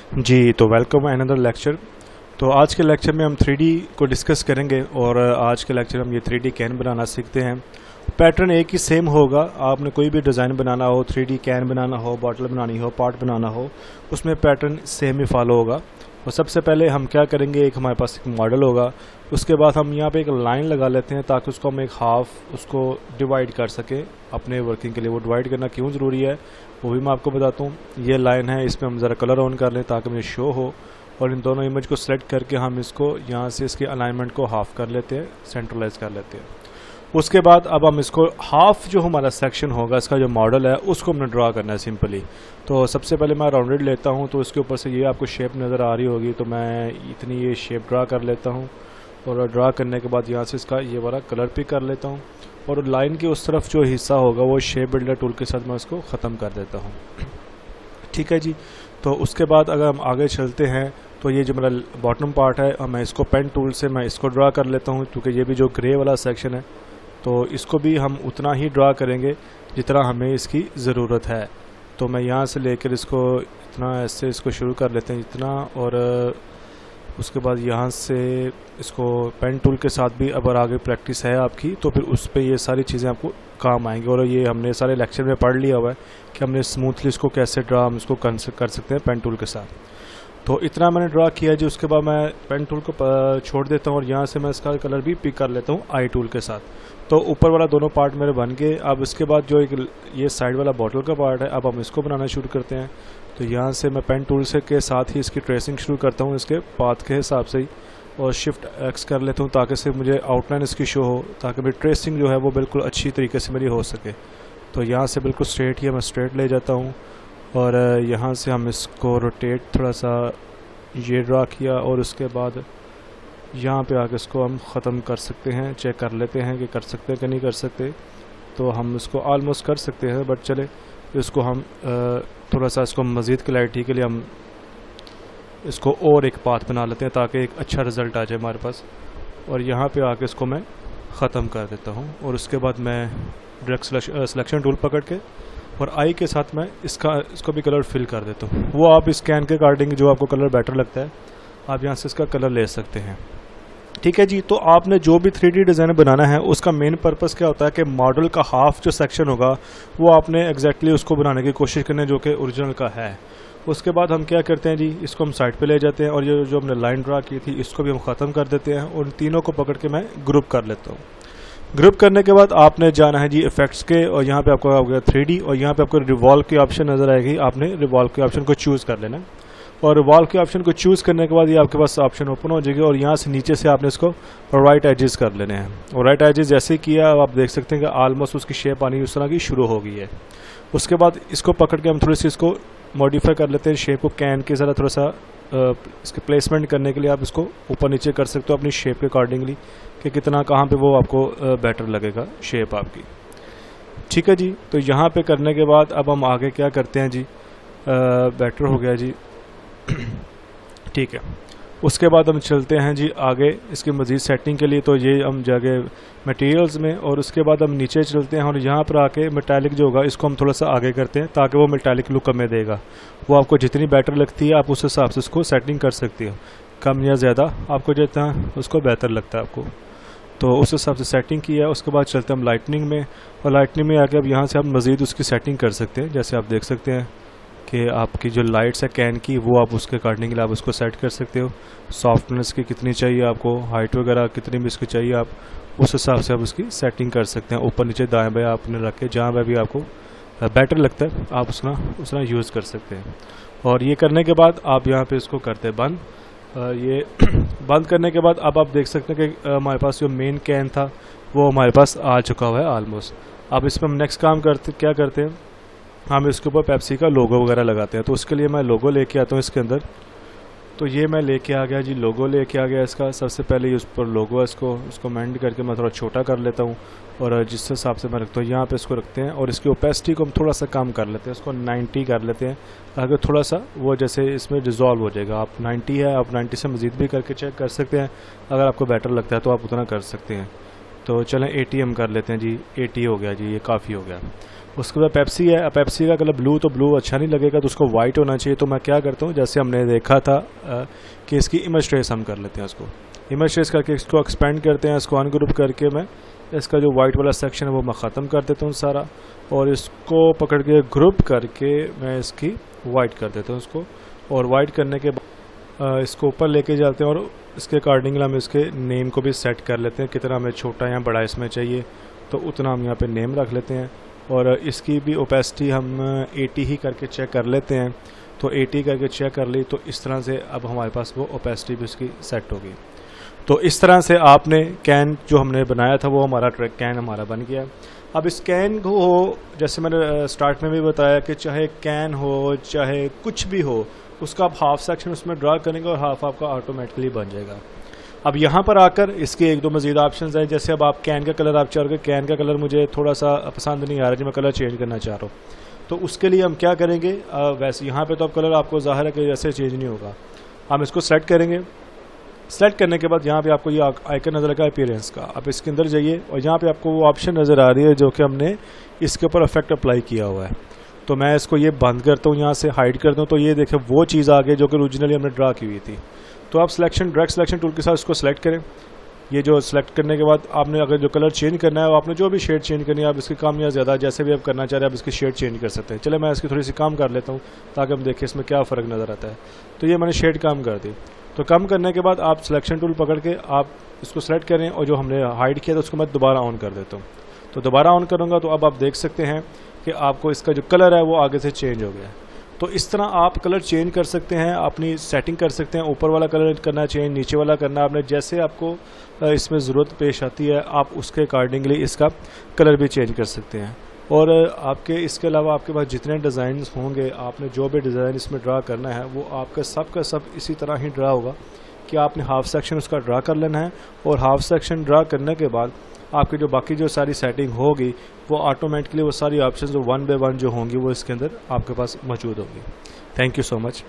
जी, तो welcome another lecture. तो आज के लेक्चर में हम 3D को डिस्कस करेंगे और आज के लेक्चर हम ये 3D कैन बनाना सीखते हैं। पैटर्न एक ही सेम होगा। आपने कोई भी डिज़ाइन बनाना हो, 3D कैन बनाना हो, बॉटल बनानी हो, पॉट बनाना हो, उसमें पैटर्न सेम ही फॉलो होगा। और सबसे पहले हम क्या करेंगे, एक हमारे पास एक मॉडल होगा, उसके बाद हम यहाँ पे एक लाइन लगा लेते हैं ताकि उसको हम एक हाफ उसको डिवाइड कर सकें अपने वर्किंग के लिए। वो डिवाइड करना क्यों ज़रूरी है वो भी मैं आपको बताता हूँ। ये लाइन है, इसमें हम ज़रा कलर ऑन कर लें ताकि मुझे शो हो, और इन दोनों इमेज को सेलेक्ट करके हम इसको यहाँ से इसके अलाइनमेंट को हाफ कर लेते हैं, सेंट्रलाइज कर लेते हैं। उसके बाद अब हम इसको हाफ जो हमारा सेक्शन होगा, इसका जो मॉडल है उसको हमने ड्रा करना है सिंपली। तो सबसे पहले मैं राउंडेड लेता हूँ, तो इसके ऊपर से ये आपको शेप नज़र आ रही होगी, तो मैं इतनी ये शेप ड्रा कर लेता हूँ। और ड्रा करने के बाद यहाँ से इसका ये वाला कलर पिक कर लेता हूँ, और लाइन के उस तरफ जो हिस्सा होगा वो शेप बिल्डर टूल के साथ मैं उसको ख़त्म कर देता हूँ। ठीक है जी। तो उसके बाद अगर हम आगे चलते हैं तो ये जो मेरा बॉटम पार्ट है, मैं इसको पेन टूल से मैं इसको ड्रा कर लेता हूँ, क्योंकि ये भी जो ग्रे वाला सेक्शन है तो इसको भी हम उतना ही ड्रा करेंगे जितना हमें इसकी ज़रूरत है। तो मैं यहाँ से लेकर इसको इतना ऐसे इसको शुरू कर लेते हैं इतना, और उसके बाद यहाँ से इसको पेन टूल के साथ भी अगर आगे प्रैक्टिस है आपकी तो फिर उस पर ये सारी चीज़ें आपको काम आएंगी। और ये हमने सारे लेक्चर में पढ़ लिया हुआ है कि हमने स्मूथली इसको कैसे ड्रा हम इसको कर सकते हैं पेन टूल के साथ। तो इतना मैंने ड्रा किया जी। उसके बाद मैं पेन टूल को छोड़ देता हूँ और यहाँ से मैं इसका कलर भी पिक कर लेता हूँ आई टूल के साथ। तो ऊपर वाला दोनों पार्ट मेरे बन गए। अब इसके बाद जो एक ये साइड वाला बॉटल का पार्ट है, अब हम इसको बनाना शुरू करते हैं। तो यहाँ से मैं पेन टूल से के साथ ही इसकी ट्रेसिंग शुरू करता हूँ इसके पाथ के हिसाब से ही, और शिफ्ट एक्स कर लेता हूँ ताकि से मुझे आउटलाइन इसकी शो हो, ताकि मेरी ट्रेसिंग जो है वो बिल्कुल अच्छी तरीके से मेरी हो सके। तो यहाँ से बिल्कुल स्ट्रेट ही मैं स्ट्रेट ले जाता हूँ, और यहाँ से हम इसको रोटेट थोड़ा सा ये ड्रा किया, और उसके बाद यहाँ पे आके इसको हम ख़त्म कर सकते हैं। चेक कर लेते हैं कि कर सकते हैं कि नहीं कर सकते। तो हम इसको ऑलमोस्ट कर सकते हैं, बट चले इसको हम थोड़ा सा इसको मज़ीद क्लैरिटी के लिए हम इसको और एक पाथ बना लेते हैं ताकि एक अच्छा रिज़ल्ट आ जाए हमारे पास। और यहाँ पे आके इसको मैं ख़त्म कर देता हूँ, और उसके बाद मैं डायरेक्ट सिलेक्शन टूल पकड़ के और आई के साथ मैं इसको भी कलर फिल कर देता हूँ। वो आप इस कैन के अकॉर्डिंग जो आपको कलर बेटर लगता है आप यहाँ से इसका कलर ले सकते हैं। ठीक है जी। तो आपने जो भी 3D डिज़ाइन बनाना है उसका मेन पर्पस क्या होता है कि मॉडल का हाफ जो सेक्शन होगा वो आपने एग्जैक्टली उसको बनाने की कोशिश करनी है जो कि ओरिजिनल का है। उसके बाद हम क्या करते हैं जी, इसको हम साइड पे ले जाते हैं, और ये जो हमने लाइन ड्रा की थी इसको भी हम ख़त्म कर देते हैं, और तीनों को पकड़ के मैं ग्रुप कर लेता हूँ। ग्रुप करने के बाद आपने जाना है जी इफेक्ट्स के, और यहाँ पे आपको होगा 3D, और यहाँ पे आपको रिवॉल्व की ऑप्शन नज़र आएगी। आपने रिवॉल्व के ऑप्शन को चूज़ कर लेना, और रिवॉल्व के ऑप्शन को चूज़ करने के बाद ये आपके पास ऑप्शन ओपन हो जाएगी, और यहाँ से नीचे से आपने इसको राइट एजेस कर लेने हैं। और राइट एजेस जैसे ही किया आप देख सकते हैं कि ऑलमोस्ट उसकी शेप आनी उस तरह की शुरू हो गई है। उसके बाद इसको पकड़ के हम थोड़ी सी इसको मॉडिफाई कर लेते हैं शेप को, कैन के ज़रा थोड़ा सा इसके प्लेसमेंट करने के लिए आप इसको ऊपर नीचे कर सकते हो अपनी शेप के अकॉर्डिंगली कि कितना कहाँ पे वो आपको बेटर लगेगा शेप आपकी। ठीक है जी। तो यहाँ पे करने के बाद अब हम आगे क्या करते हैं जी, बेटर हो गया जी। ठीक है। उसके बाद हम चलते हैं जी आगे इसकी मज़ीद सेटिंग के लिए। तो ये हम जाके मटेरियल्स में, और उसके बाद हम नीचे चलते हैं, और यहाँ पर आके मेटालिक जो होगा इसको हम थोड़ा सा आगे करते हैं ताकि वो मेटालिक लुक हमें देगा। वो आपको जितनी बेटर लगती है आप उस हिसाब से उसको सेटिंग कर सकती हो, कम या ज़्यादा आपको जितना उसको बेहतर लगता है आपको। तो उस हिसाब से सेटिंग की है। उसके बाद चलते हैं हम लाइटनिंग में, और लाइटनिंग में आके अब यहाँ से आप मज़ीद उसकी सेटिंग कर सकते हैं। जैसे आप देख सकते हैं कि आपकी जो लाइट्स है कैन की वो आप उसके अकॉर्डिंगली आप उसको सेट कर सकते हो। सॉफ्टनेस की कितनी चाहिए आपको, हाइट वगैरह कितनी भी इसकी चाहिए, आप उस हिसाब से आप उसकी सेटिंग कर सकते हैं। ऊपर नीचे दाएं बाएं आपने रख के जहाँ भी आपको बेटर लगता है आप उसना यूज़ कर सकते हैं। और ये करने के बाद आप यहाँ पे इसको करते हैं बंद। ये बंद करने के बाद अब आप देख सकते हैं कि हमारे पास जो मेन कैन था वो हमारे पास आ चुका हुआ है ऑलमोस्ट। अब इसमें हम नेक्स्ट काम क्या करते हैं, हम इसके ऊपर पेप्सी का लोगो वगैरह लगाते हैं। तो उसके लिए मैं लोगो लेके आता हूँ इसके अंदर। तो ये मैं लेके आ गया जी, लोगो लेके आ गया इसका। सबसे पहले उस पर लोगो है, उसको मेंड करके मैं थोड़ा छोटा कर लेता हूँ, और जिस हिसाब से मैं रखता हूँ यहाँ पे इसको रखते हैं। और इसकी ओपेसिटी को हम थोड़ा सा कम कर लेते हैं, इसको 90 कर लेते हैं ताकि थोड़ा सा वो जैसे इसमें डिज़ोल्व हो जाएगा। आप 90 है, आप 90 से मज़ीद भी करके चेक कर सकते हैं, अगर आपको बेटर लगता है तो आप उतना कर सकते हैं। तो चलें 80 हम कर लेते हैं जी, 80 हो गया जी, ये काफ़ी हो गया। उसके बाद पेप्सी है। अब पेप्सी का कलर ब्लू, तो ब्लू अच्छा नहीं लगेगा, तो उसको वाइट होना चाहिए। तो मैं क्या करता हूँ, जैसे हमने देखा था कि इसकी इमेज ट्रेस हम कर लेते हैं, उसको इमेज ट्रेस करके इसको एक्सपेंड करते हैं। इसको अनग्रुप करके मैं इसका जो वाइट वाला सेक्शन है वो मैं ख़त्म कर देता हूँ सारा, और इसको पकड़ के ग्रुप करके मैं इसकी वाइट कर देता हूँ उसको। और वाइट करने के बाद इसको ऊपर लेके जाते हैं, और इसके अकॉर्डिंगली हम इसके नेम को भी सेट कर लेते हैं, कितना हमें छोटा या बड़ा इसमें चाहिए तो उतना हम यहाँ पे नेम रख लेते हैं। और इसकी भी ओपेसिटी हम 80 ही करके चेक कर लेते हैं। तो 80 करके चेक कर ली, तो इस तरह से अब हमारे पास वो ओपेसिटी भी उसकी सेट होगी। तो इस तरह से आपने कैन जो हमने बनाया था वो हमारा ट्रैक कैन हमारा बन गया। अब इस कैन को हो, जैसे मैंने स्टार्ट में भी बताया कि चाहे कैन हो चाहे कुछ भी हो, उसका आप हाफ सेक्शन उसमें ड्रा करेंगे और हाफ आपका ऑटोमेटिकली बन जाएगा। अब यहाँ पर आकर इसके एक दो मज़ीद ऑप्शंस हैं। जैसे अब आप कैन का कलर आप चाहोगे, कैन का कलर मुझे थोड़ा सा पसंद नहीं आ रहा, जो मैं कलर चेंज करना चाह रहा हूँ, तो उसके लिए हम क्या करेंगे, वैसे यहाँ पे तो अब कलर आपको ज़ाहिर है कि जैसे चेंज नहीं होगा। हम इसको सेलेक्ट करेंगे। सेलेक्ट करने के बाद यहाँ पे आपको ये आइकन नज़र आएगा अपीयरेंस का, आप इसके अंदर जाइए और यहाँ पे आपको वो ऑप्शन नज़र आ रही है जो कि हमने इसके ऊपर इफेक्ट अप्लाई किया हुआ है। तो मैं इसको ये बंद करता हूँ, यहाँ से हाइड करता हूँ, तो ये देखें वो चीज़ आ गई जो कि ओरिजिनली हमने ड्रा की हुई थी। तो आप डायरेक्ट सिलेक्शन टूल के साथ इसको सेलेक्ट करें। ये जो सेलेक्ट करने के बाद आपने अगर जो कलर चेंज करना है, आपने जो भी शेड चेंज करनी है, आप इसकी कम या ज़्यादा जैसे भी आप करना चाह रहे हैं आप इसकी शेड चेंज कर सकते हैं। चले मैं इसकी थोड़ी सी कम कर लेता हूँ ताकि हम देखें इसमें क्या फ़र्क नज़र आता है। तो ये मैंने शेड कम कर दी। तो कम करने के बाद आप सिलेक्शन टूल पकड़ के आप इसको सेलेक्ट करें, और जो हमने हाइड किया था उसको मैं दोबारा ऑन कर देता हूँ। तो दोबारा ऑन करूँगा तो अब आप देख सकते हैं कि आपको इसका जो कलर है वो आगे से चेंज हो गया है। तो इस तरह आप कलर चेंज कर सकते हैं, अपनी सेटिंग कर सकते हैं। ऊपर वाला कलर करना चेंज, नीचे वाला करना, आपने जैसे आपको इसमें ज़रूरत पेश आती है आप उसके अकॉर्डिंगली इसका कलर भी चेंज कर सकते हैं। और आपके इसके अलावा आपके पास जितने डिज़ाइन होंगे, आपने जो भी डिज़ाइन इसमें ड्रा करना है वो आपका सब इसी तरह ही ड्रा होगा कि आपने हाफ सेक्शन उसका ड्रा कर लेना है। और हाफ सेक्शन ड्रा करने के बाद आपकी जो बाकी जो सारी सेटिंग होगी वो ऑटोमेटिकली वो सारी ऑप्शंस जो वन बाय वन जो होंगी वो इसके अंदर आपके पास मौजूद होंगी। Thank you so much.